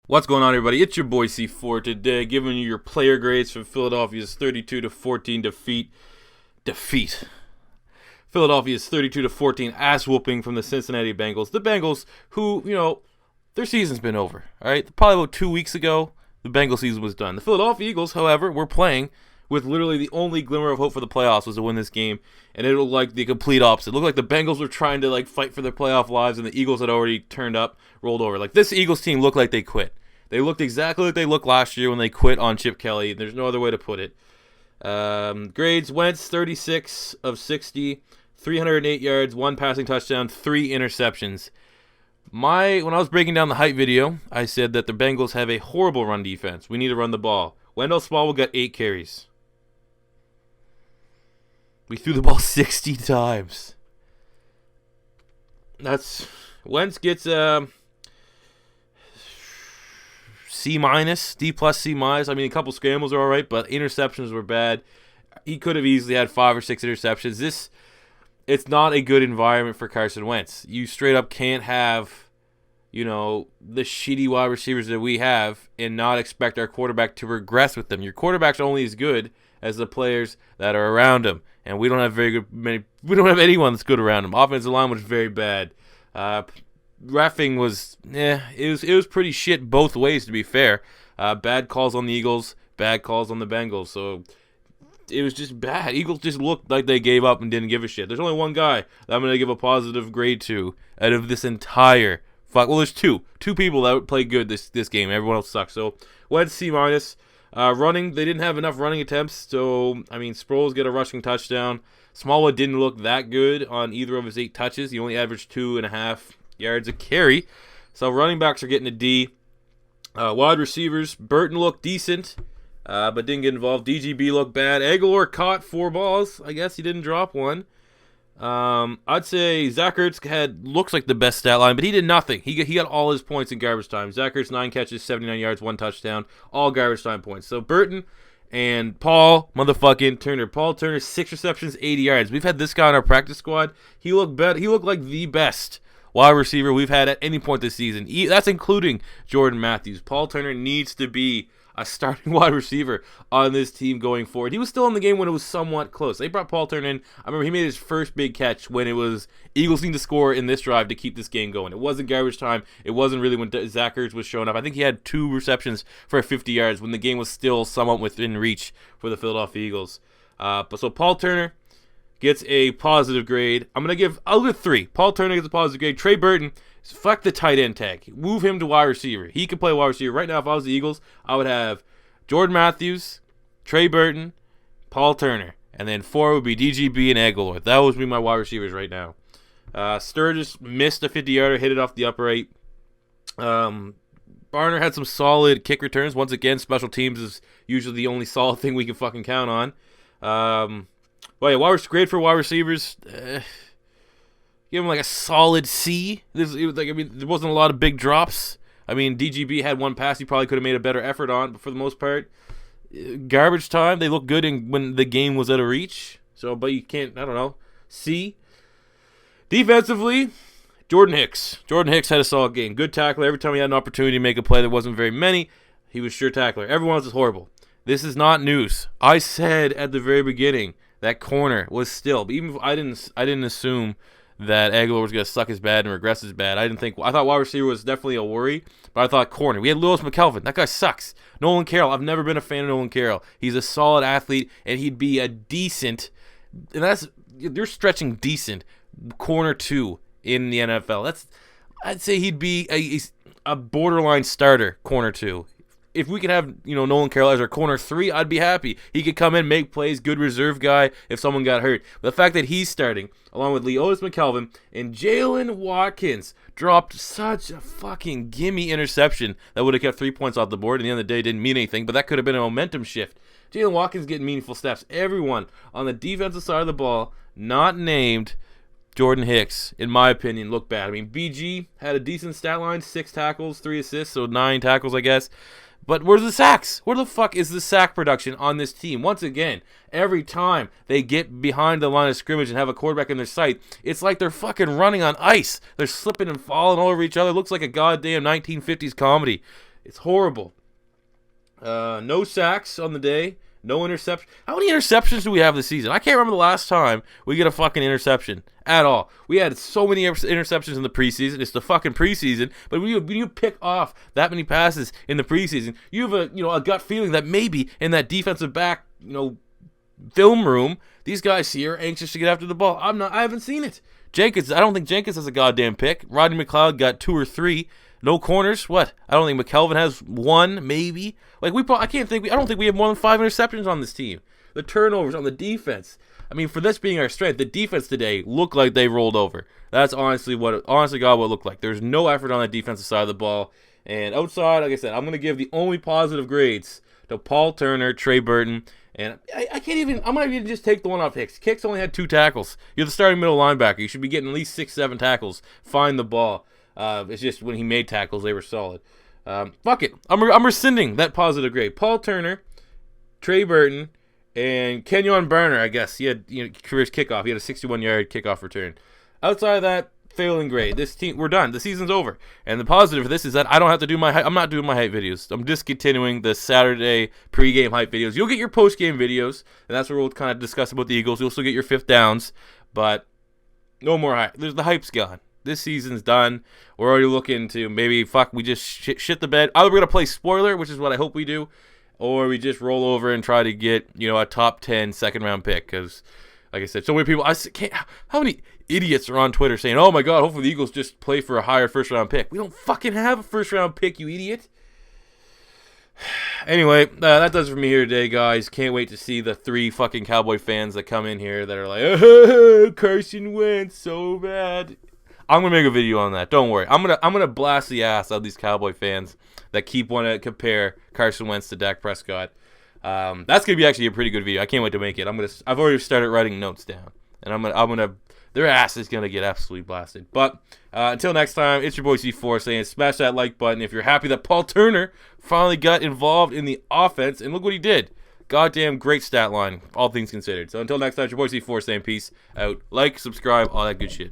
What's going on, everybody? It's your boy C4 today, giving you your player grades for Philadelphia's 32-14 defeat. Philadelphia's 32-14 ass whooping from the Cincinnati Bengals. The Bengals, who, their season's been over. All right, probably about 2 weeks ago, the Bengals season was done. The Philadelphia Eagles, however, were playing with literally the only glimmer of hope for the playoffs was to win this game, and it looked like the complete opposite. It looked like the Bengals were trying to fight for their playoff lives, and the Eagles had already turned up, rolled over. This Eagles team looked like they quit. They looked exactly like they looked last year when they quit on Chip Kelly. There's no other way to put it. Grades: Wentz 36 of 60, 308 yards, 1 passing touchdown, 3 interceptions. When I was breaking down the hype video, I said that the Bengals have a horrible run defense. We need to run the ball. Wendell Smallwood got 8 carries. We threw the ball 60 times. Wentz gets C minus, D plus, C minus. I mean, a couple scrambles are all right, but interceptions were bad. He could have easily had 5 or 6 interceptions. It's not a good environment for Carson Wentz. You straight up can't have, the shitty wide receivers that we have and not expect our quarterback to regress with them. Your quarterback's only as good as the players that are around him, and we don't have we don't have anyone that's good around him. Offensive line was very bad. Reffing was, it was pretty shit both ways, to be fair. Bad calls on the Eagles, bad calls on the Bengals. So it was just bad. Eagles just looked like they gave up and didn't give a shit. There's only one guy that I'm going to give a positive grade to out of this entire there's two people that would play good this game. Everyone else sucks. So Wentz C minus. Running, they didn't have enough running attempts. So Sproles get a rushing touchdown. Smallwood didn't look that good on either of his 8 touches. He only averaged 2.5 yards a carry. So running backs are getting a D. Wide receivers, Burton looked decent, but didn't get involved. DGB looked bad. Aguilar caught 4 balls. I guess he didn't drop one. I'd say Zach Ertz looks like the best stat line, but he did nothing. He got all his points in garbage time. Zach Ertz 9 catches, 79 yards, 1 touchdown, all garbage time points. So Burton and Paul Turner, 6 receptions, 80 yards. We've had this guy on our practice squad. He looked better. He looked like the best wide receiver we've had at any point this season. That's including Jordan Matthews. Paul Turner needs to be a starting wide receiver on this team going forward. He was still in the game when it was somewhat close. They brought Paul Turner in. I remember he made his first big catch when it was Eagles need to score in this drive to keep this game going. It wasn't garbage time. It wasn't really when Zach Ertz was showing up. I think he had 2 receptions for 50 yards when the game was still somewhat within reach for the Philadelphia Eagles. So Paul Turner gets a positive grade. I'll give 3. Paul Turner gets a positive grade. Trey Burton, fuck the tight end tag. Move him to wide receiver. He can play wide receiver. Right now, if I was the Eagles, I would have Jordan Matthews, Trey Burton, Paul Turner. And then 4 would be DGB and Aguilar. That would be my wide receivers right now. Sturgis missed a 50-yarder, hit it off the upright. Barner had some solid kick returns. Once again, special teams is usually the only solid thing we can fucking count on. Grade for wide receivers. Give him a solid C. There wasn't a lot of big drops. DGB had 1 pass he probably could have made a better effort on, but for the most part, garbage time. They looked good when the game was out of reach. So, but you can't. I don't know. C. Defensively, Jordan Hicks. Jordan Hicks had a solid game. Good tackler. Every time he had an opportunity to make a play, there wasn't very many. He was sure tackler. Everyone else is horrible. This is not news. I said at the very beginning that corner was still. But even if I didn't assume that Aguilar was going to suck as bad and regress as bad. I thought wide receiver was definitely a worry, but I thought corner. We had Lewis McKelvin. That guy sucks. Nolan Carroll. I've never been a fan of Nolan Carroll. He's a solid athlete, and he'd be a decent, and you're stretching decent, corner 2 in the NFL. I'd say he'd be a borderline starter, corner 2. If we could have, Nolan Carroll as our corner 3, I'd be happy. He could come in, make plays, good reserve guy if someone got hurt. But the fact that he's starting, along with Leotis McKelvin and Jalen Watkins, dropped such a fucking gimme interception that would have kept 3 points off the board. At the end of the day, it didn't mean anything, but that could have been a momentum shift. Jalen Watkins getting meaningful steps. Everyone on the defensive side of the ball, not named Jordan Hicks, in my opinion, looked bad. BG had a decent stat line, 6 tackles, 3 assists, so 9 tackles, I guess. But where's the sacks? Where the fuck is the sack production on this team? Once again, every time they get behind the line of scrimmage and have a quarterback in their sight, it's like they're fucking running on ice. They're slipping and falling all over each other. It looks like a goddamn 1950s comedy. It's horrible. No sacks on the day. No interception. How many interceptions do we have this season? I can't remember the last time we get a fucking interception at all. We had so many interceptions in the preseason. It's the fucking preseason. But when you pick off that many passes in the preseason, you have a gut feeling that maybe in that defensive back film room, these guys here are anxious to get after the ball. I haven't seen it. Jenkins. I don't think Jenkins has a goddamn pick. Rodney McLeod got 2 or 3. No corners. What? I don't think McKelvin has 1, maybe. I don't think we have more than 5 interceptions on this team. The turnovers on the defense. I mean, for this being our strength, the defense today looked like they rolled over. That's honestly God, what it looked like. There's no effort on the defensive side of the ball. And outside, like I said, I'm going to give the only positive grades to Paul Turner, Trey Burton, and I'm going to even just take the one off Hicks. Hicks only had 2 tackles. You're the starting middle linebacker. You should be getting at least 6, 7 tackles. Find the ball. It's just when he made tackles, they were solid. Fuck it. I'm rescinding that positive grade. Paul Turner, Trey Burton, and Kenyon Barner, I guess. He had career's kickoff. He had a 61-yard kickoff return. Outside of that, failing grade. This team, we're done. The season's over. And the positive for this is that I don't have to do I'm not doing my hype videos. I'm discontinuing the Saturday pregame hype videos. You'll get your postgame videos, and that's where we'll kind of discuss about the Eagles. You'll still get your 5th downs, but no more hype. The hype's gone. This season's done. We're already looking to maybe, we just shit the bed. Either we're going to play spoiler, which is what I hope we do, or we just roll over and try to get, a top 10 second-round pick. Because, like I said, so many people, how many idiots are on Twitter saying, oh my God, hopefully the Eagles just play for a higher first-round pick. We don't fucking have a first-round pick, you idiot. Anyway, that does it for me here today, guys. Can't wait to see the 3 fucking Cowboy fans that come in here that are like, oh, Carson Wentz so bad. I'm gonna make a video on that. Don't worry. I'm gonna blast the ass out of these Cowboy fans that keep wanting to compare Carson Wentz to Dak Prescott. That's gonna be actually a pretty good video. I can't wait to make it. I've already started writing notes down, and their ass is gonna get absolutely blasted. But until next time, it's your boy C4 saying smash that like button if you're happy that Paul Turner finally got involved in the offense, and look what he did. Goddamn great stat line, all things considered. So until next time, it's your boy C4 saying peace out. Like, subscribe, all that good shit.